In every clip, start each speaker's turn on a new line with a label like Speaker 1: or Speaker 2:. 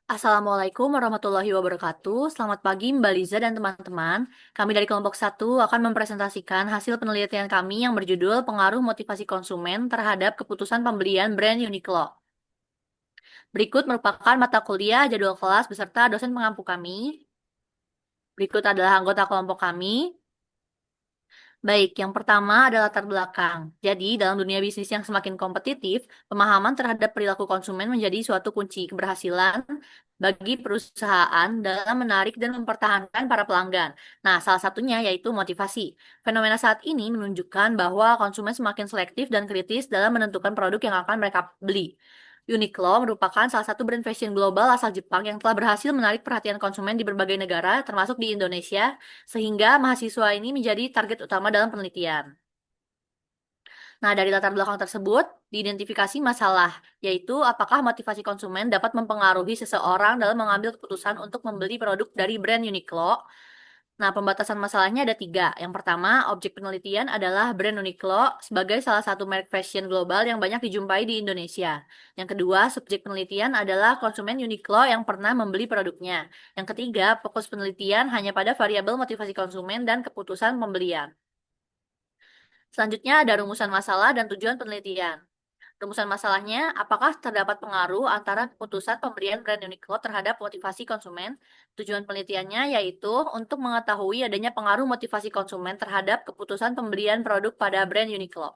Speaker 1: Assalamualaikum warahmatullahi wabarakatuh. Selamat pagi Mbak Liza dan teman-teman. Kami dari kelompok satu akan mempresentasikan hasil penelitian kami yang berjudul Pengaruh Motivasi Konsumen terhadap Keputusan Pembelian Brand Uniqlo. Berikut merupakan mata kuliah, jadwal kelas, beserta dosen pengampu kami. Berikut adalah anggota kelompok kami. Baik, yang pertama adalah latar belakang. Jadi, dalam dunia bisnis yang semakin kompetitif, pemahaman terhadap perilaku konsumen menjadi suatu kunci keberhasilan bagi perusahaan dalam menarik dan mempertahankan para pelanggan. Nah, salah satunya yaitu motivasi. Fenomena saat ini menunjukkan bahwa konsumen semakin selektif dan kritis dalam menentukan produk yang akan mereka beli. Uniqlo merupakan salah satu brand fashion global asal Jepang yang telah berhasil menarik perhatian konsumen di berbagai negara, termasuk di Indonesia, sehingga mahasiswa ini menjadi target utama dalam penelitian. Nah, dari latar belakang tersebut, diidentifikasi masalah, yaitu apakah motivasi konsumen dapat mempengaruhi seseorang dalam mengambil keputusan untuk membeli produk dari brand Uniqlo. Nah, pembatasan masalahnya ada tiga. Yang pertama, objek penelitian adalah brand Uniqlo sebagai salah satu merek fashion global yang banyak dijumpai di Indonesia. Yang kedua, subjek penelitian adalah konsumen Uniqlo yang pernah membeli produknya. Yang ketiga, fokus penelitian hanya pada variabel motivasi konsumen dan keputusan pembelian. Selanjutnya ada rumusan masalah dan tujuan penelitian. Rumusan masalahnya, apakah terdapat pengaruh antara keputusan pembelian brand Uniqlo terhadap motivasi konsumen? Tujuan penelitiannya yaitu untuk mengetahui adanya pengaruh motivasi konsumen terhadap keputusan pembelian produk pada brand Uniqlo.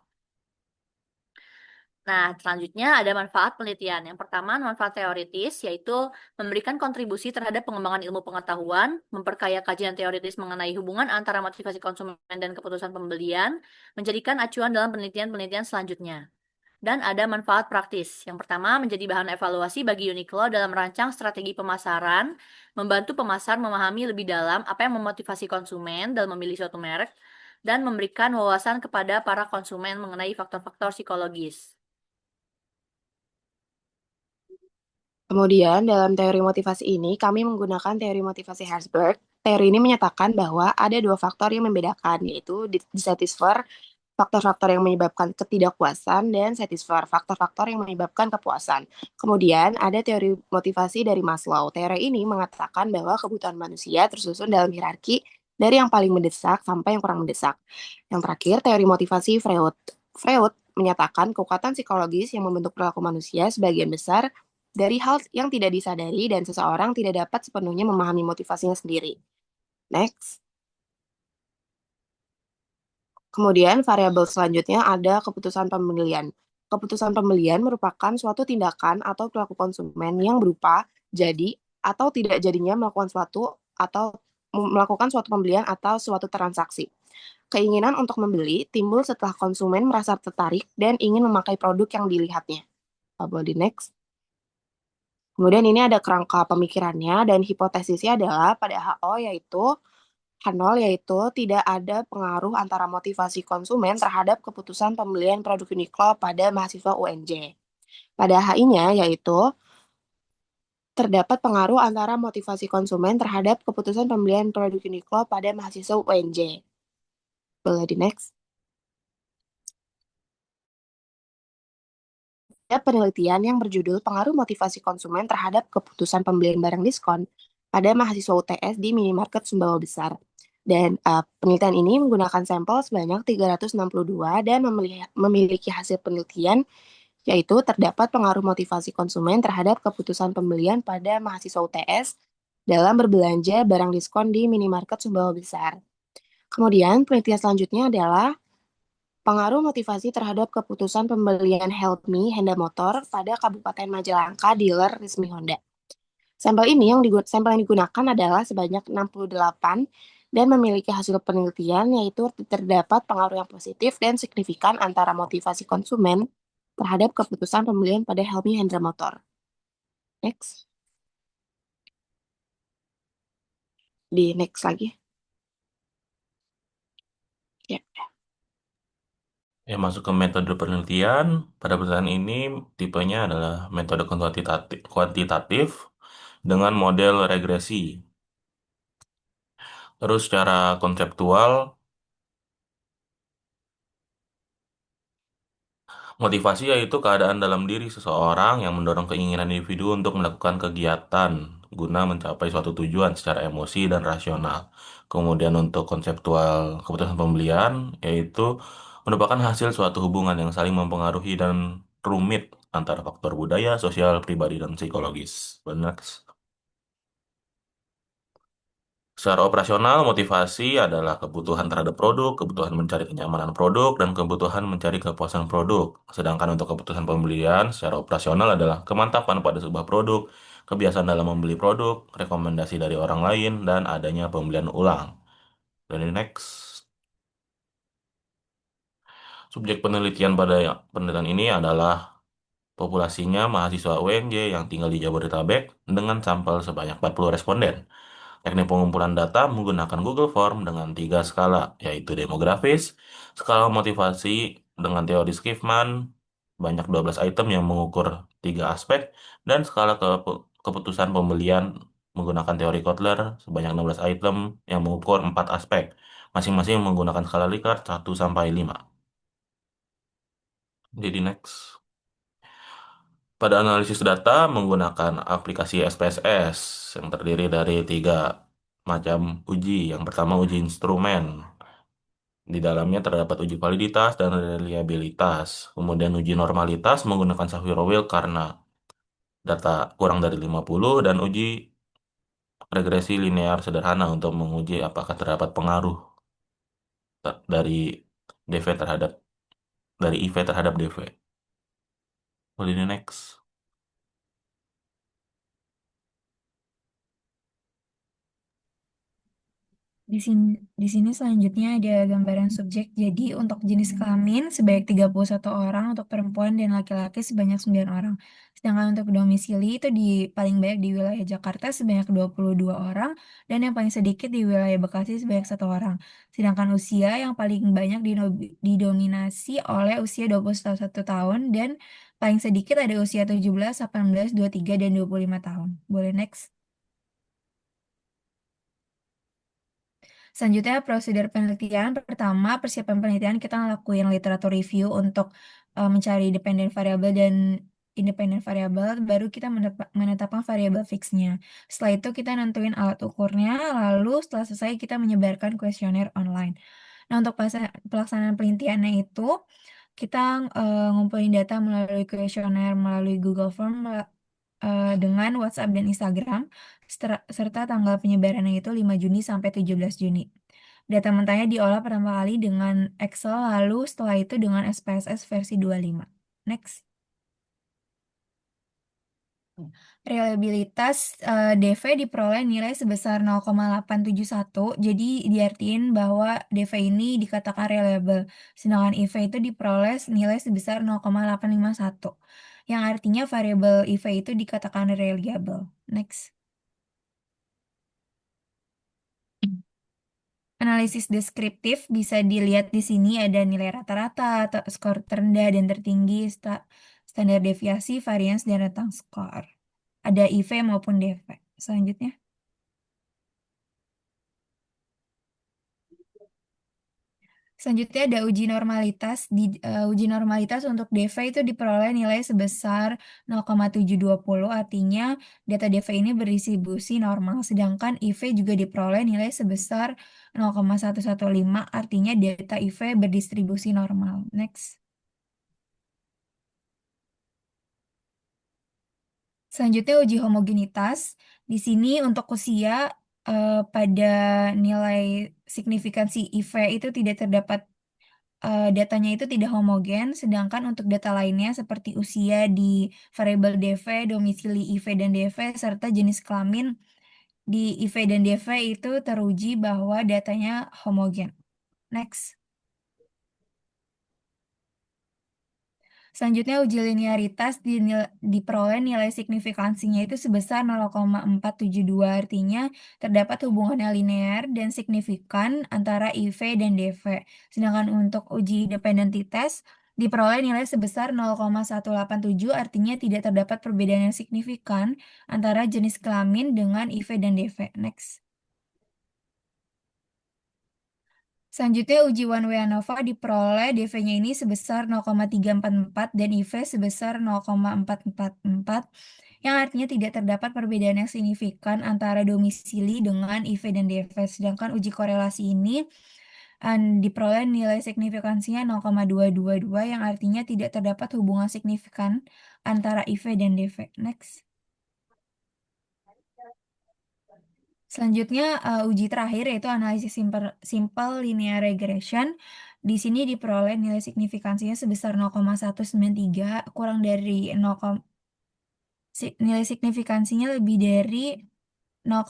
Speaker 1: Nah, selanjutnya ada manfaat penelitian. Yang pertama, manfaat teoritis, yaitu memberikan kontribusi terhadap pengembangan ilmu pengetahuan, memperkaya kajian teoritis mengenai hubungan antara motivasi konsumen dan keputusan pembelian, menjadikan acuan dalam penelitian-penelitian selanjutnya. Dan ada manfaat praktis. Yang pertama, menjadi bahan evaluasi bagi Uniqlo dalam merancang strategi pemasaran, membantu pemasar memahami lebih dalam apa yang memotivasi konsumen dalam memilih suatu merek, dan memberikan wawasan kepada para konsumen mengenai faktor-faktor psikologis.
Speaker 2: Kemudian, dalam teori motivasi ini, kami menggunakan teori motivasi Herzberg. Teori ini menyatakan bahwa ada dua faktor yang membedakan, yaitu dissatisfier, faktor-faktor yang menyebabkan ketidakpuasan, dan satisfier, faktor-faktor yang menyebabkan kepuasan. Kemudian, ada teori motivasi dari Maslow. Teori ini mengatakan bahwa kebutuhan manusia tersusun dalam hierarki dari yang paling mendesak sampai yang kurang mendesak. Yang terakhir, teori motivasi Freud. Freud menyatakan kekuatan psikologis yang membentuk perilaku manusia sebagian besar dari hal yang tidak disadari dan seseorang tidak dapat sepenuhnya memahami motivasinya sendiri. Next. Kemudian variabel selanjutnya ada keputusan pembelian. Keputusan pembelian merupakan suatu tindakan atau perilaku konsumen yang berupa jadi atau tidak jadinya melakukan suatu pembelian atau suatu transaksi. Keinginan untuk membeli timbul setelah konsumen merasa tertarik dan ingin memakai produk yang dilihatnya. Tabel di next. Kemudian ini ada kerangka pemikirannya dan hipotesisnya adalah pada HO yaitu H0 yaitu tidak ada pengaruh antara motivasi konsumen terhadap keputusan pembelian produk Uniqlo pada mahasiswa UNJ. Pada HI-nya yaitu terdapat pengaruh antara motivasi konsumen terhadap keputusan pembelian produk Uniqlo pada mahasiswa UNJ. Boleh di next. Ada penelitian yang berjudul Pengaruh Motivasi Konsumen Terhadap Keputusan Pembelian Barang Diskon pada mahasiswa UTS di minimarket Sumbawa Besar. Dan penelitian ini menggunakan sampel sebanyak 362 dan memiliki hasil penelitian yaitu terdapat pengaruh motivasi konsumen terhadap keputusan pembelian pada mahasiswa UTS dalam berbelanja barang diskon di minimarket Sumbawa Besar. Kemudian penelitian selanjutnya adalah pengaruh motivasi terhadap keputusan pembelian Helpme Honda Motor pada Kabupaten Majalengka dealer resmi Honda. Sampel yang digunakan adalah sebanyak 68 dan memiliki hasil penelitian yaitu terdapat pengaruh yang positif dan signifikan antara motivasi konsumen terhadap keputusan pembelian pada Helmi Hendra Motor. Next. Di next lagi. Ya.
Speaker 3: Ya, masuk ke metode penelitian. Pada penelitian ini, tipenya adalah metode kuantitatif dengan model regresi. Terus secara konseptual, Motivasi yaitu keadaan dalam diri seseorang yang mendorong keinginan individu untuk melakukan kegiatan guna mencapai suatu tujuan secara emosi dan rasional. Kemudian untuk konseptual keputusan pembelian yaitu merupakan hasil suatu hubungan yang saling mempengaruhi dan rumit antara faktor budaya, sosial, pribadi, dan psikologis. Benar. Secara operasional, motivasi adalah kebutuhan terhadap produk, kebutuhan mencari kenyamanan produk, dan kebutuhan mencari kepuasan produk. Sedangkan untuk keputusan pembelian, secara operasional adalah kemantapan pada sebuah produk, kebiasaan dalam membeli produk, rekomendasi dari orang lain, dan adanya pembelian ulang. Dan ini next. Subjek penelitian pada penelitian ini adalah populasinya mahasiswa UNJ yang tinggal di Jabodetabek dengan sampel sebanyak 40 responden. Teknik pengumpulan data menggunakan Google Form dengan tiga skala, yaitu demografis, skala motivasi dengan teori Skiffman, banyak 12 item yang mengukur tiga aspek, dan skala keputusan pembelian menggunakan teori Kotler sebanyak 16 item yang mengukur empat aspek, masing-masing menggunakan skala Likert 1 sampai 5. Jadi next. Pada analisis data menggunakan aplikasi SPSS yang terdiri dari tiga macam uji. Yang pertama uji instrumen. Di dalamnya terdapat uji validitas dan reliabilitas. Kemudian uji normalitas menggunakan Shapiro-Wilk karena data kurang dari 50 dan uji regresi linear sederhana untuk menguji apakah terdapat pengaruh dari DV terhadap dari IV terhadap DV. Boleh next.
Speaker 4: Di sini selanjutnya ada gambaran subjek. Jadi untuk jenis kelamin sebanyak 31 orang, untuk perempuan dan laki-laki sebanyak 9 orang. Sedangkan untuk domisili itu paling banyak di wilayah Jakarta sebanyak 22 orang dan yang paling sedikit di wilayah Bekasi sebanyak 1 orang. Sedangkan usia yang paling banyak didominasi oleh usia 21 tahun dan paling sedikit ada usia 17, 18, 23, dan 25 tahun. Boleh next. Selanjutnya, prosedur penelitian. Pertama, persiapan penelitian kita ngelakuin literatur review untuk mencari dependent variable dan independent variable, baru kita menetapkan variabel fixnya. Setelah itu kita nentuin alat ukurnya, lalu setelah selesai kita menyebarkan kuesioner online. Nah, untuk pelaksanaan penelitiannya itu, kita ngumpulin data melalui kuesioner, melalui Google Form, dengan WhatsApp dan Instagram, serta tanggal penyebarannya itu 5 Juni sampai 17 Juni. Data mentahnya diolah pertama kali dengan Excel, lalu setelah itu dengan SPSS versi 25. Next. Reliabilitas DV diperoleh nilai sebesar 0,871, jadi diartiin bahwa DV ini dikatakan reliable. Sedangkan IV itu diperoleh nilai sebesar 0,851, yang artinya variabel IV itu dikatakan reliable. Next. Analisis deskriptif bisa dilihat di sini ada nilai rata-rata, skor terendah dan tertinggi, standar deviasi, variance, dan rentang skor. Ada IV maupun DV. Selanjutnya. Selanjutnya ada uji normalitas. Uji normalitas untuk DV itu diperoleh nilai sebesar 0,720, artinya data DV ini berdistribusi normal. Sedangkan IV juga diperoleh nilai sebesar 0,115, artinya data IV berdistribusi normal. Next. Selanjutnya uji homogenitas. Di sini untuk usia pada nilai signifikansi IV itu tidak terdapat, datanya itu tidak homogen, sedangkan untuk data lainnya seperti usia di variabel DV, domisili IV dan DV, serta jenis kelamin di IV dan DV itu teruji bahwa datanya homogen. Next. Selanjutnya uji linearitas diperoleh nilai signifikansinya itu sebesar 0,472, artinya terdapat hubungan yang linear dan signifikan antara IV dan DV. Sedangkan untuk uji dependensitas diperoleh nilai sebesar 0,187, artinya tidak terdapat perbedaan yang signifikan antara jenis kelamin dengan IV dan DV. Next. Selanjutnya uji one way ANOVA diperoleh DV-nya ini sebesar 0,344 dan IV sebesar 0,444 yang artinya tidak terdapat perbedaan yang signifikan antara domisili dengan IV dan DV. Sedangkan uji korelasi ini diperoleh nilai signifikansinya 0,222 yang artinya tidak terdapat hubungan signifikan antara IV dan DV. Next. Selanjutnya uji terakhir yaitu analisis simple linear regression. Di sini diperoleh nilai signifikansinya sebesar 0,193 kurang dari 0, nilai signifikansinya lebih dari 0,05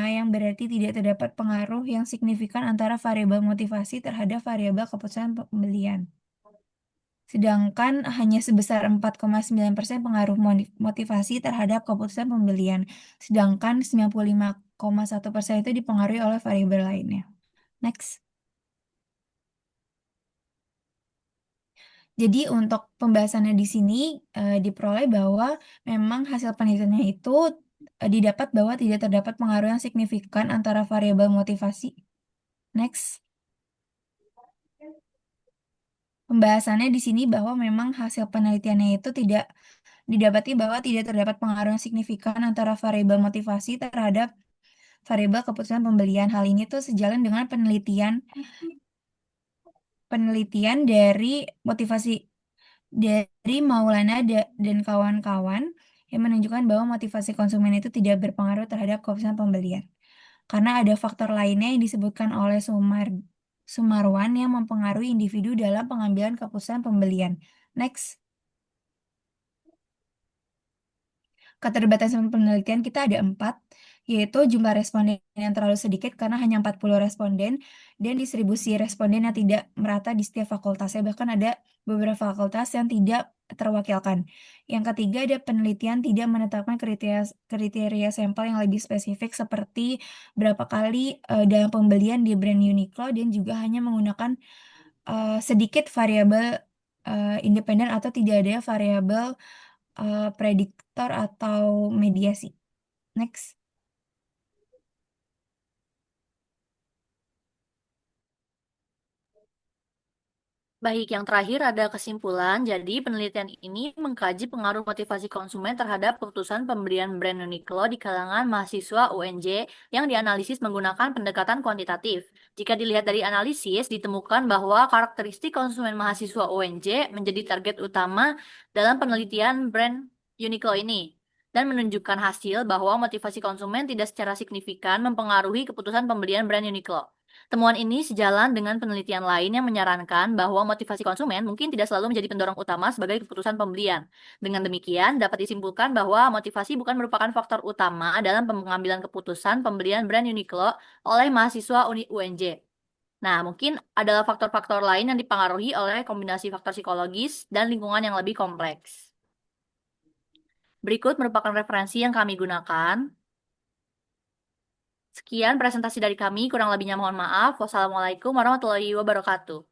Speaker 4: yang berarti tidak terdapat pengaruh yang signifikan antara variabel motivasi terhadap variabel keputusan pembelian. Sedangkan hanya sebesar 4,9% pengaruh motivasi terhadap keputusan pembelian. Sedangkan 95,1% itu dipengaruhi oleh variabel lainnya. Next. Jadi untuk pembahasannya di sini diperoleh bahwa memang hasil penelitiannya itu didapat bahwa tidak terdapat pengaruh yang signifikan antara variabel motivasi. Next. Pembahasannya di sini bahwa memang hasil penelitiannya itu tidak didapati bahwa tidak terdapat pengaruh yang signifikan antara variabel motivasi terhadap variabel keputusan pembelian. Hal ini tuh sejalan dengan penelitian dari motivasi dari Maulana dan kawan-kawan yang menunjukkan bahwa motivasi konsumen itu tidak berpengaruh terhadap keputusan pembelian. Karena ada faktor lainnya yang disebutkan oleh Sumarwan yang mempengaruhi individu dalam pengambilan keputusan pembelian. Next. Keterbatasan penelitian kita ada 4, yaitu jumlah responden yang terlalu sedikit karena hanya 40 responden, dan distribusi responden yang tidak merata di setiap fakultasnya, bahkan ada beberapa fakultas yang tidak terwakilkan. Yang ketiga, ada penelitian tidak menetapkan kriteria sampel yang lebih spesifik seperti berapa kali dalam pembelian di brand Uniqlo, dan juga hanya menggunakan sedikit variabel independen atau tidak ada variabel prediktor atau mediasi. Next.
Speaker 1: Baik, yang terakhir ada kesimpulan. Jadi, penelitian ini mengkaji pengaruh motivasi konsumen terhadap keputusan pembelian brand Uniqlo di kalangan mahasiswa UNJ yang dianalisis menggunakan pendekatan kuantitatif. Jika dilihat dari analisis, ditemukan bahwa karakteristik konsumen mahasiswa UNJ menjadi target utama dalam penelitian brand Uniqlo ini dan menunjukkan hasil bahwa motivasi konsumen tidak secara signifikan mempengaruhi keputusan pembelian brand Uniqlo. Temuan ini sejalan dengan penelitian lain yang menyarankan bahwa motivasi konsumen mungkin tidak selalu menjadi pendorong utama sebagai keputusan pembelian. Dengan demikian, dapat disimpulkan bahwa motivasi bukan merupakan faktor utama dalam pengambilan keputusan pembelian brand Uniqlo oleh mahasiswa UNJ. Nah, mungkin adalah faktor-faktor lain yang dipengaruhi oleh kombinasi faktor psikologis dan lingkungan yang lebih kompleks. Berikut merupakan referensi yang kami gunakan. Sekian presentasi dari kami, kurang lebihnya mohon maaf. Wassalamualaikum warahmatullahi wabarakatuh.